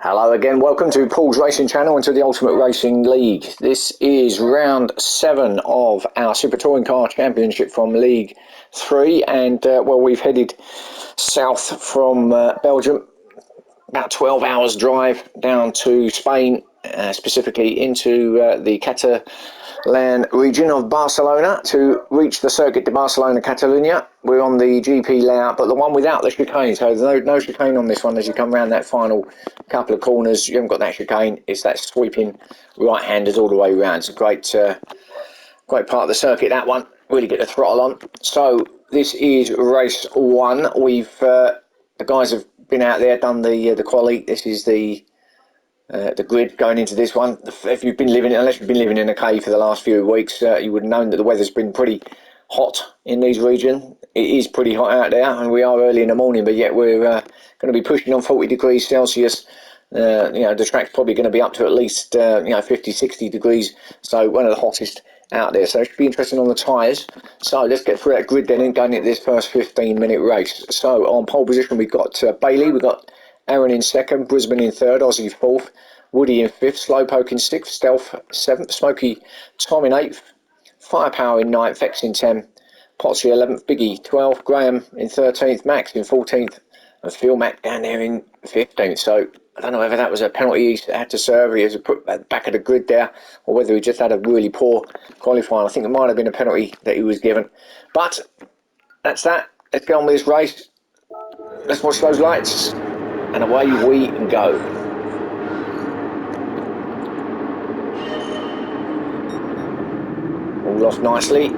Hello again, welcome to Paul's Racing Channel and to the Ultimate Racing League. This is round 7 of our Super Touring Car Championship from League 3, and well, we've headed south from Belgium, about 12 hours drive down to Spain, specifically into the Catalan region of Barcelona to reach the Circuit de Barcelona Catalunya. We're on the GP layout, but the one without the chicane, so there's no chicane on this one. As you come around that final couple of corners, you haven't got that chicane. It's that sweeping right-handers all the way around. It's a great part of the circuit, that one. Really get the throttle on. So this is race 1. The guys have been out there, done the quali. This is the grid going into this one. If you've been living, unless you've been living in a cave for the last few weeks, you would have known that the weather's been pretty hot in these regions. It is pretty hot out there, and we are early in the morning, but yet we're going to be pushing on 40 degrees Celsius. The track's probably going to be up to at least 50, 60 degrees. So one of the hottest out there. So it should be interesting on the tyres. So let's get through that grid then and going into this first 15-minute race. So on pole position, we've got Bailey, we've got Aaron in 2nd, Brisbane in 3rd, Aussie 4th, Woody in 5th, Slowpoke in 6th, Stealth 7th, Smoky Tom in 8th, Firepower in 9th, X in 10th, Potsy 11th, Biggie 12th, Graham in 13th, Max in 14th, and Phil Mack down there in 15th. So I don't know whether that was a penalty he had to serve, he has to put at the back of the grid there, or whether he just had a really poor qualifying. I think it might have been a penalty that he was given. But that's that. Let's get on with this race. Let's watch those lights, and away we go. All off nicely.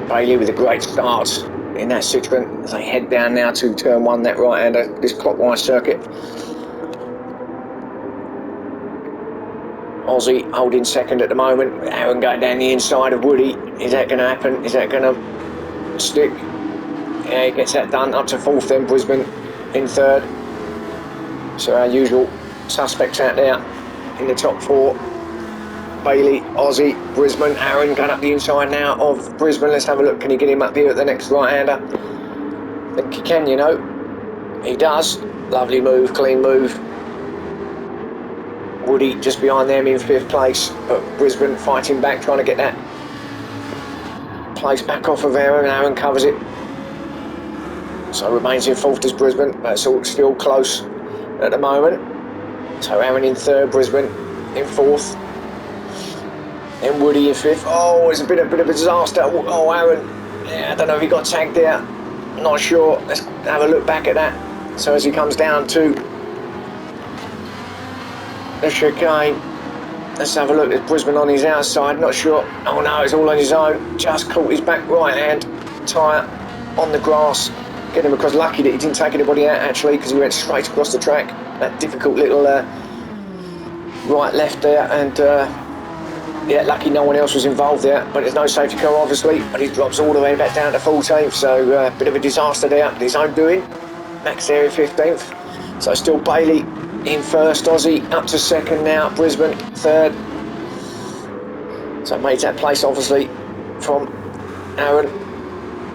Bailey with a great start in that Citroen as they head down now to turn 1, that right-hander, this clockwise circuit. Aussie holding 2nd at the moment. Aaron going down the inside of Woody. Is that going to happen? Is that going to stick? Yeah, he gets that done. Up to 4th then, Brisbane in 3rd. So our usual suspects out there in the top 4. Bailey, Aussie, Brisbane, Aaron going up the inside now of Brisbane. Let's have a look. Can he get him up here at the next right-hander? I think he can, He does. Lovely move, clean move. Woody just behind them in 5th place, but Brisbane fighting back, trying to get that place back off of Aaron. Aaron covers it. So remains in 4th as Brisbane. That's all still close at the moment. So Aaron in 3rd, Brisbane in 4th. Then Woody in 5th. Oh, it's a bit of a disaster. Oh, Aaron. Yeah, I don't know if he got tagged there. Not sure. Let's have a look back at that. So as he comes down to the chicane, let's have a look. There's Brisbane on his outside. Not sure. Oh no, it's all on his own. Just caught his back right hand tyre on the grass. Get him across. Lucky that he didn't take anybody out actually, because he went straight across the track. That difficult little right left there, and yeah, lucky no one else was involved there, but there's no safety car obviously, but he drops all the way back down to 14th, so a bit of a disaster there, his own doing. Max there in 15th, so still Bailey in 1st, Aussie up to 2nd now, Brisbane 3rd. So made that place obviously from Aaron.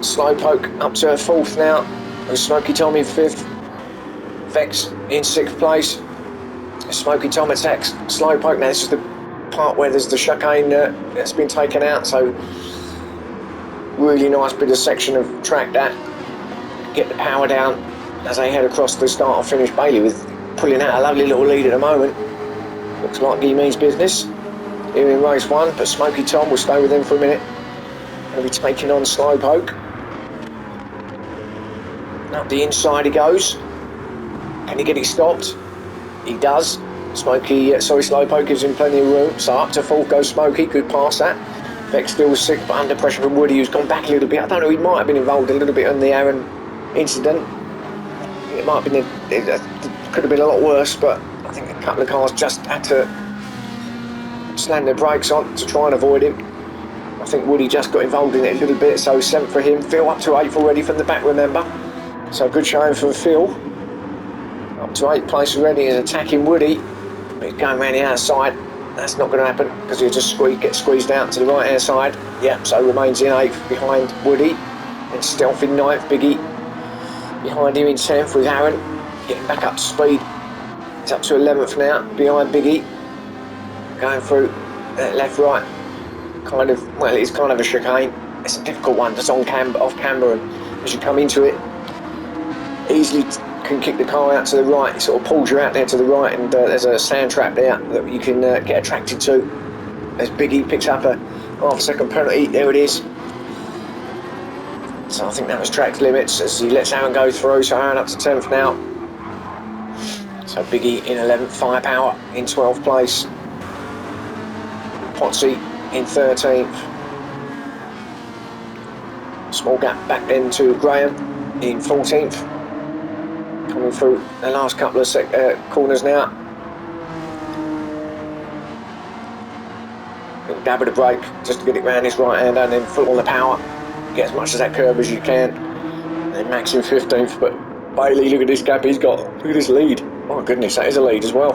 Slowpoke up to 4th now, with Smoky Tom in 5th, Vex in 6th place, Smoky Tom attacks Slowpoke. Now this is the part where there's the chicane that's been taken out, so really nice bit of section of track that. Get the power down as they head across the start or finish. Bailey with pulling out a lovely little lead at the moment. Looks like he means business here in race 1, but Smoky Tom will stay with him for a minute. Going to be taking on Slowpoke. Up the inside he goes. Can he get it stopped? He does. Slowpoke gives him plenty of room, so up to 4th goes Smoky, good pass that. Vex still 6th, but under pressure from Woody, who's gone back a little bit. I don't know, he might have been involved a little bit in the Aaron incident. It might have been, it could have been a lot worse, but I think a couple of cars just had to slam their brakes on to try and avoid him. I think Woody just got involved in it a little bit, so 7th for him. Phil up to 8th already from the back, remember. So good showing from Phil. Up to 8th place already is attacking Woody. He's going around the outside. That's not going to happen because he'll just get squeezed out to the right hand side. Yep, so remains in 8th behind Woody. And Stealth in 9th, Biggie behind him in 10th with Aaron. Getting back up to speed. It's up to 11th now, behind Biggie. Going through left, right, kind of, well, it's kind of a chicane. It's a difficult one, just off camber, and as you come into it, easily can kick the car out to the right. It sort of pulls you out there to the right, and there's a sand trap there that you can get attracted to. As Biggie picks up a half-second penalty, there it is. So I think that was track limits as he lets Aaron go through, so Aaron up to 10th now. So Biggie in 11th, Firepower in 12th place. Potsy in 13th. Small gap back then to Graham in 14th. Coming through the last couple of corners now. Little dab of the brake just to get it round his right hand and then full on the power. Get as much of that curve as you can. And then Max in 15th, but Bailey, look at this gap he's got. Look at this lead. Oh goodness, that is a lead as well.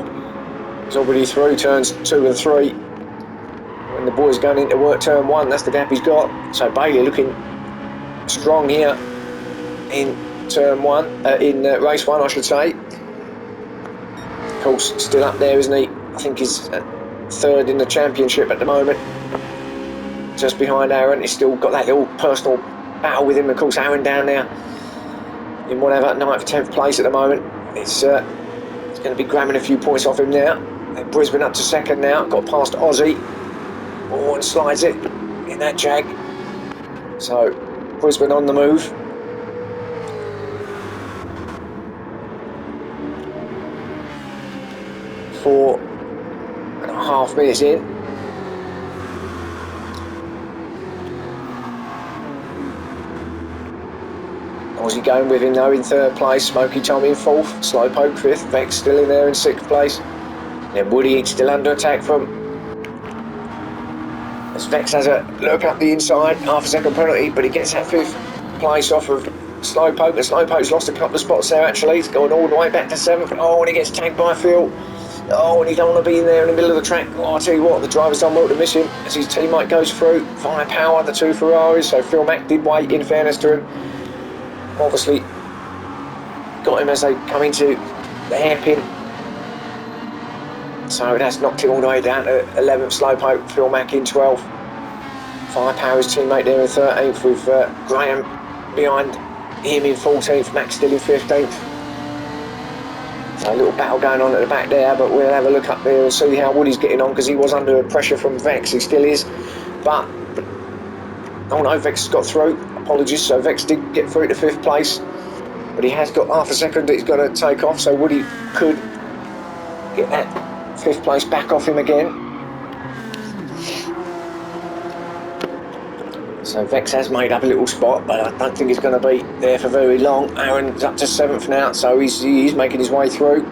He's already through turns 2 and 3. When the boys going into work turn 1, that's the gap he's got. So Bailey looking strong here in turn 1, in race 1 I should say. Of course, still up there, isn't he? I think he's 3rd in the championship at the moment. Just behind Aaron. He's still got that little personal battle with him. Of course, Aaron down there in whatever, 9th, 10th place at the moment. It's going to be grabbing a few points off him now. And Brisbane up to 2nd now. Got past Aussie. Oh, and slides it in that Jag. So Brisbane on the move. Four and a half minutes in. Aussie going with him though in 3rd place. Smoky Tom in 4th. Slowpoke 5th. Vex still in there in 6th place. And then Woody still under attack from, as Vex has a look up the inside, half-a-second penalty, but he gets that 5th place off of Slowpoke. And Slowpoke's lost a couple of spots there actually. He's going all the way back to 7th. Oh, and he gets tagged by Phil. Oh, and he don't want to be in there in the middle of the track. Oh, I tell you what, the driver's done well to miss him as his teammate goes through. Firepower, the 2 Ferraris. So Phil Mack did wait, in fairness to him. Obviously got him as they come into the hairpin. So that's knocked it all the way down to 11th. Slowpoke, Phil Mack in 12th. Firepower's teammate there in 13th with Graham behind him in 14th. Max still in 15th. So a little battle going on at the back there, but we'll have a look up there and see how Woody's getting on, because he was under pressure from Vex. He still is, but oh no, Vex has got through. Apologies, so Vex did get through to 5th place, but he has got half a second that he's got to take off, so Woody could get that 5th place back off him again. So Vex has made up a little spot, but I don't think he's going to be there for very long. Aaron's up to 7th now, so he's making his way through.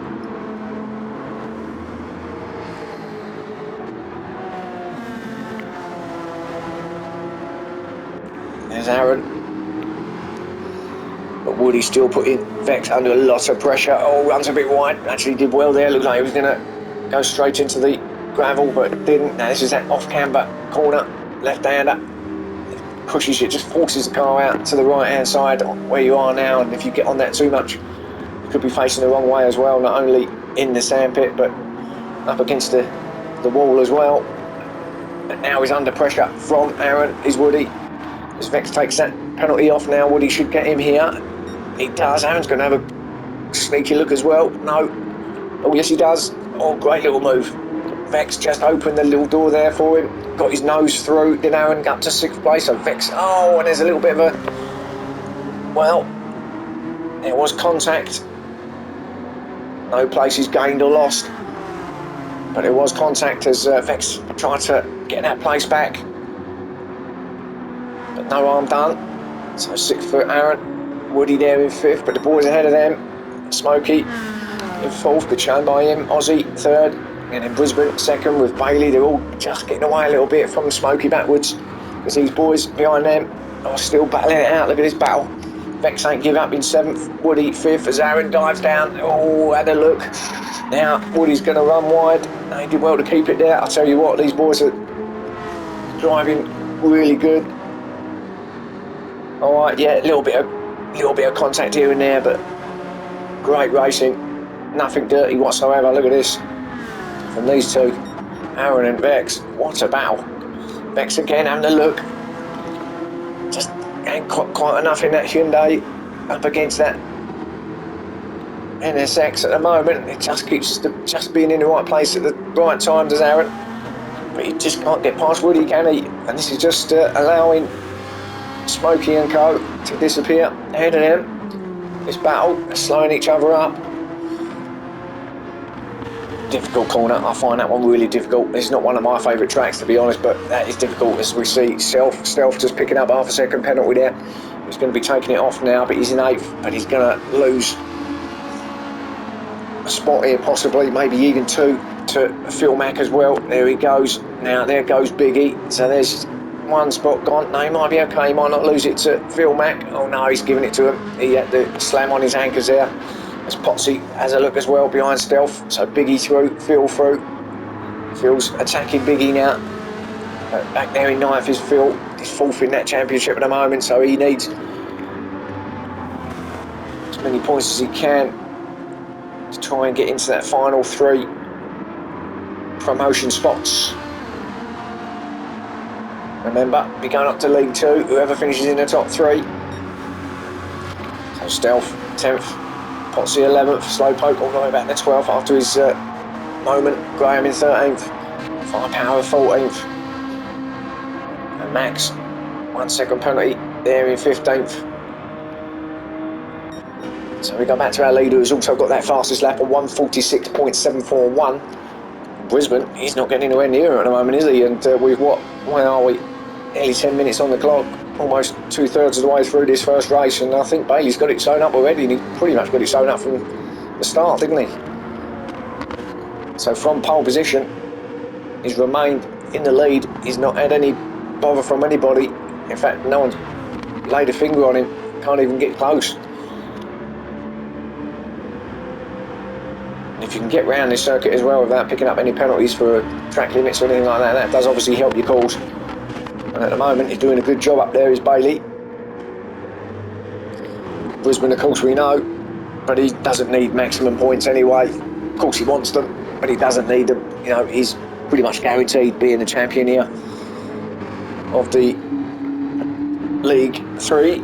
There's Aaron. But Woody's still putting Vex under a lot of pressure. Oh, runs a bit wide. Actually did well there. Looked like he was going to go straight into the gravel, but didn't. Now this is that off-camber corner, left-hander. Pushes you, just forces the car out to the right-hand side where you are now, and if you get on that too much, you could be facing the wrong way as well, not only in the sandpit, but up against the wall as well. And now he's under pressure from Aaron, is Woody. As Vex takes that penalty off now, Woody should get him here. He does. Aaron's going to have a sneaky look as well. No. Oh, yes, he does. Oh, great little move. Vex just opened the little door there for him. Got his nose through. Then Aaron got to 6th place. So Vex. Oh, and there's a little bit of a. Well, there was contact. No places gained or lost. But there was contact as Vex tried to get that place back. But no harm done. So 6th for Aaron. Woody there in 5th, but the boys ahead of them. Smoky in 4th, good shown by him. Aussie 3rd, and then Brisbane 2nd with Bailey. They're all just getting away a little bit from Smoky backwards, because these boys behind them are still battling it out. Look at this battle. Vex ain't give up in 7th. Woody 5th as Aaron dives down. Oh, had a look. Now Woody's going to run wide. They did well to keep it there. I'll tell you what, these boys are driving really good. All right, yeah, a little bit of contact here and there, but great racing. nothing dirty whatsoever. Look at this from these two, Aaron and Vex. What a battle. Vex again having a look. Just ain't quite enough in that Hyundai up against that NSX at the moment. It just keeps just being in the right place at the right time, does Aaron. But he just can't get past Woody, can he? And this is just allowing Smokey and Co to disappear ahead of them. This battle, they're slowing each other up. Difficult corner. I find that one really difficult. It's not one of my favourite tracks, to be honest, but that is difficult, as we see Stealth just picking up half a second penalty there. He's going to be taking it off now, but he's in 8th, but he's going to lose a spot here, possibly, maybe even 2 to Phil Mack as well. There he goes. Now there goes Biggie. So there's 1 spot gone. No, he might be okay. He might not lose it to Phil Mack. Oh no, he's giving it to him. He had the slam on his anchors there. As Potsy has a look as well behind Stealth. So Biggie through, Phil through. Phil's attacking Biggie now. Back there in 9th is Phil. He's 4th in that championship at the moment, so he needs as many points as he can to try and get into that final 3 promotion spots. Remember, we're going up to League 2, whoever finishes in the top 3. So Stealth 10th, Potsy 11th, Slowpoke all the way back to 12th after his moment. Graham in 13th, Firepower 14th, and Max 1 second penalty there in 15th. So we go back to our leader, who's also got that fastest lap of 1:46.741. Brisbane, he's not getting anywhere near at the moment, is he? And we've where are we? Nearly 10 minutes on the clock, almost 2/3 of the way through this first race, and I think Bailey's got it sewn up already, and he pretty much got it sewn up from the start, didn't he? So from pole position, he's remained in the lead. He's not had any bother from anybody. In fact, no one's laid a finger on him. Can't even get close. If you can get round this circuit as well without picking up any penalties for track limits or anything like that, that does obviously help your cause. And at the moment, he's doing a good job up there, is Bailey. Brisbane, of course, we know, but he doesn't need maximum points anyway. Of course, he wants them, but he doesn't need them. You know, he's pretty much guaranteed being the champion here of the League 3,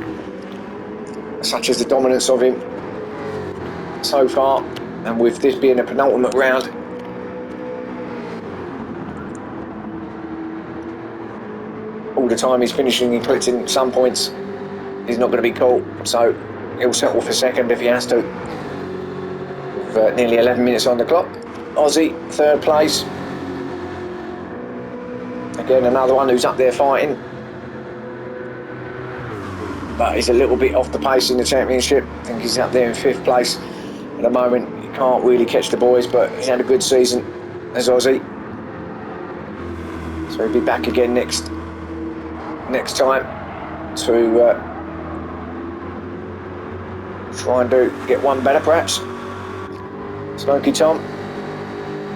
such as the dominance of him so far. And with this being a penultimate round, all the time he's finishing and collecting some points, he's not going to be caught. So he'll settle for second if he has to. With nearly 11 minutes on the clock. Aussie, 3rd place. Again, another one who's up there fighting. But he's a little bit off the pace in the championship. I think he's up there in 5th place at the moment. Can't really catch the boys, but he's had a good season as Aussie. So he'll be back again next time to try and get one better perhaps. Smokey Tom,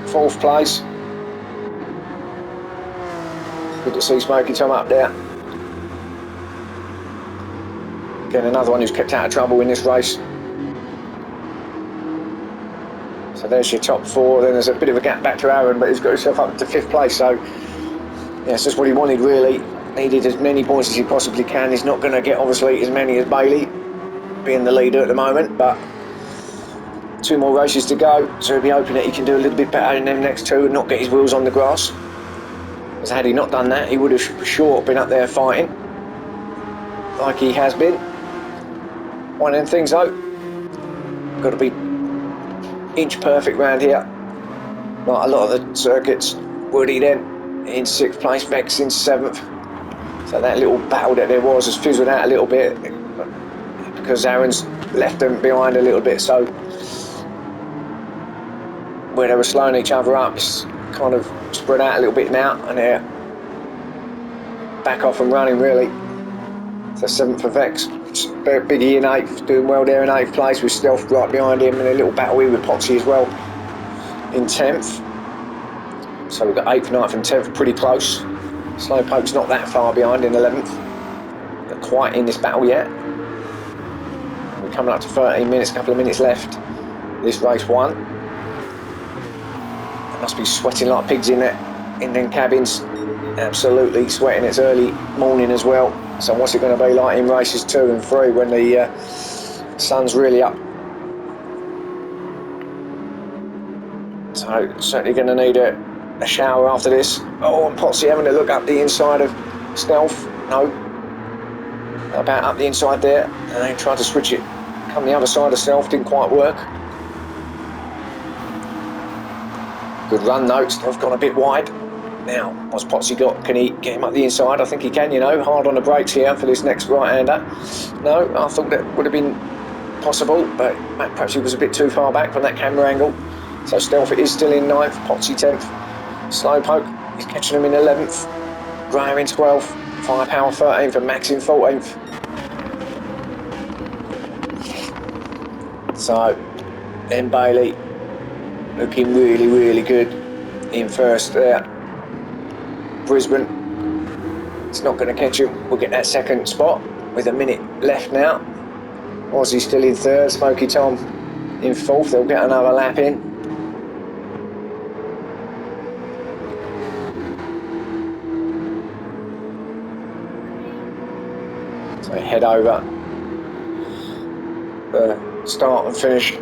4th place. Good to see Smokey Tom up there. Again, another one who's kept out of trouble in this race. So there's your top 4. Then there's a bit of a gap back to Aaron, but he's got himself up to 5th place. So yeah, it's just what he wanted really. Needed as many points as he possibly can. He's not going to get obviously as many as Bailey, being the leader at the moment, but 2 more races to go. So he'll be hoping that he can do a little bit better in them next 2 and not get his wheels on the grass. Because had he not done that, he would have for sure been up there fighting, like he has been. One of them things though, got to be inch perfect round here, like a lot of the circuits. Woody then in 6th place, Vex in 7th. So that little battle that there was has fizzled out a little bit because Aaron's left them behind a little bit. So where they were slowing each other up, it's kind of spread out a little bit now, and they're back off and running really. So 7th for Vex. Biggie in 8th, doing well there in 8th place with Stealth right behind him, and a little battle here with Potsy as well in 10th. So we've got 8th, 9th and 10th pretty close. Slowpoke's not that far behind in 11th. Not quite in this battle yet. We're coming up to 13 minutes, a couple of minutes left. this race 1. They must be sweating like pigs in there, in them cabins. Absolutely sweating. It's early morning as well. So what's it going to be like in races 2 and 3 when the sun's really up? So certainly going to need a shower after this. Oh, and Potsy having a look up the inside of Stealth. No. About up the inside there. And they tried to switch it. Come the other side of Stealth, didn't quite work. Good run though, Stealth gone a bit wide. Now, what's Potsy got? Can he get him up the inside? I think he can, you know. Hard on the brakes here for this next right-hander. No, I thought that would have been possible, but perhaps he was a bit too far back from that camera angle. So Stealth is still in 9th, Potsy 10th. Slowpoke is catching him in 11th. Graham in 12th. Firepower 13th and Max in 14th. So, then Bailey looking really, really good in first there. Brisbane, it's not going to catch him. We'll get that second spot with a minute left now. Aussie still in 3rd, Smoky Tom in 4th. They'll get another lap in. So head over the start and finish.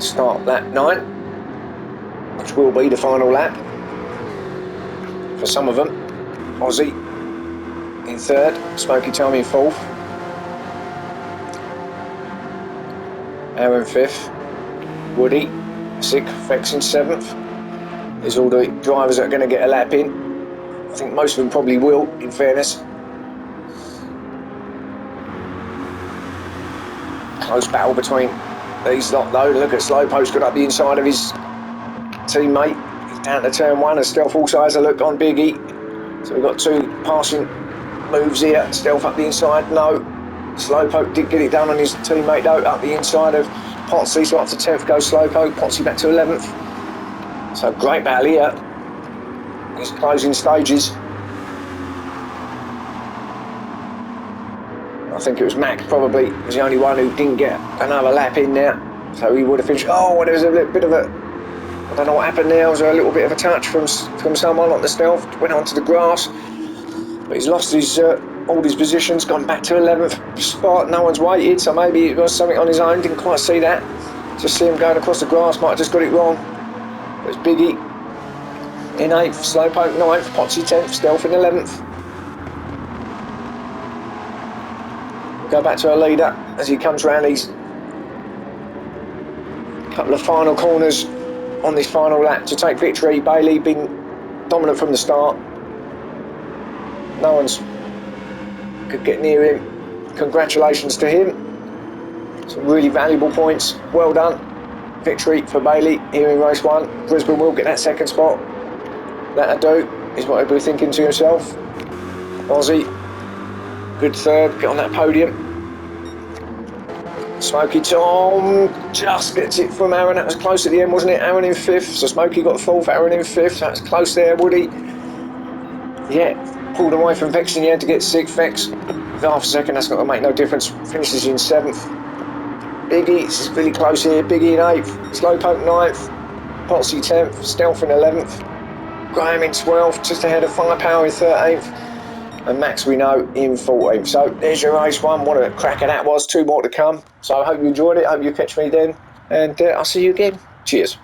Start lap 9, which will be the final lap for some of them. Aussie in 3rd, Smoky Tom in 4th, Aaron 5th, Woody 6th, Vex in 7th. There's all the drivers that are going to get a lap in. I think most of them probably will, in fairness. Close battle between these lot though. Look at Slowpoke's got up the inside of his teammate. He's down to turn 1 and Stealth also has a look on Biggie. So we've got 2 passing moves here. Stealth up the inside, no. Slowpoke did get it done on his teammate though, up the inside of Potsy. So up to 10th goes Slowpoke, Potsy back to 11th. So great battle here. These closing stages. I think it was Max probably was the only one who didn't get another lap in there. So he would have finished. Oh, there was a little bit of a, I don't know what happened there. Was there a little bit of a touch from someone on the Stealth? Went onto the grass. But he's lost his all his positions, gone back to 11th spot. No one's waited, so maybe it was something on his own. Didn't quite see that. Just see him going across the grass. Might have just got it wrong. It's Biggie in 8th, Slowpoke 9th, Potsy 10th, Stealth in 11th. Go back to our leader as he comes round these couple of final corners on this final lap to take victory. Bailey been dominant from the start. No one's could get near him. Congratulations to him. Some really valuable points. Well done. Victory for Bailey here in race 1. Brisbane will get that second spot. That'll do, is what he'll be thinking to himself. Aussie, good 3rd, get on that podium. Smoky Tom just gets it from Aaron. That was close at the end, wasn't it? Aaron in 5th, so Smoky got 4th, Aaron in 5th. That's close there, Woody. Yeah, pulled away from Vex in the end to get 6th. Vex with half a second, that's not going to make no difference. Finishes in 7th. Biggie, this is really close here. Biggie in 8th, Slowpoke 9th, Potsy 10th, Stealth in 11th, Graham in 12th, just ahead of Firepower in 13th, and Max we know in 14th. So there's your race 1. What a cracker that was. 2 more to come. So I hope you enjoyed it. I hope you catch me then, and I'll see you again. Cheers.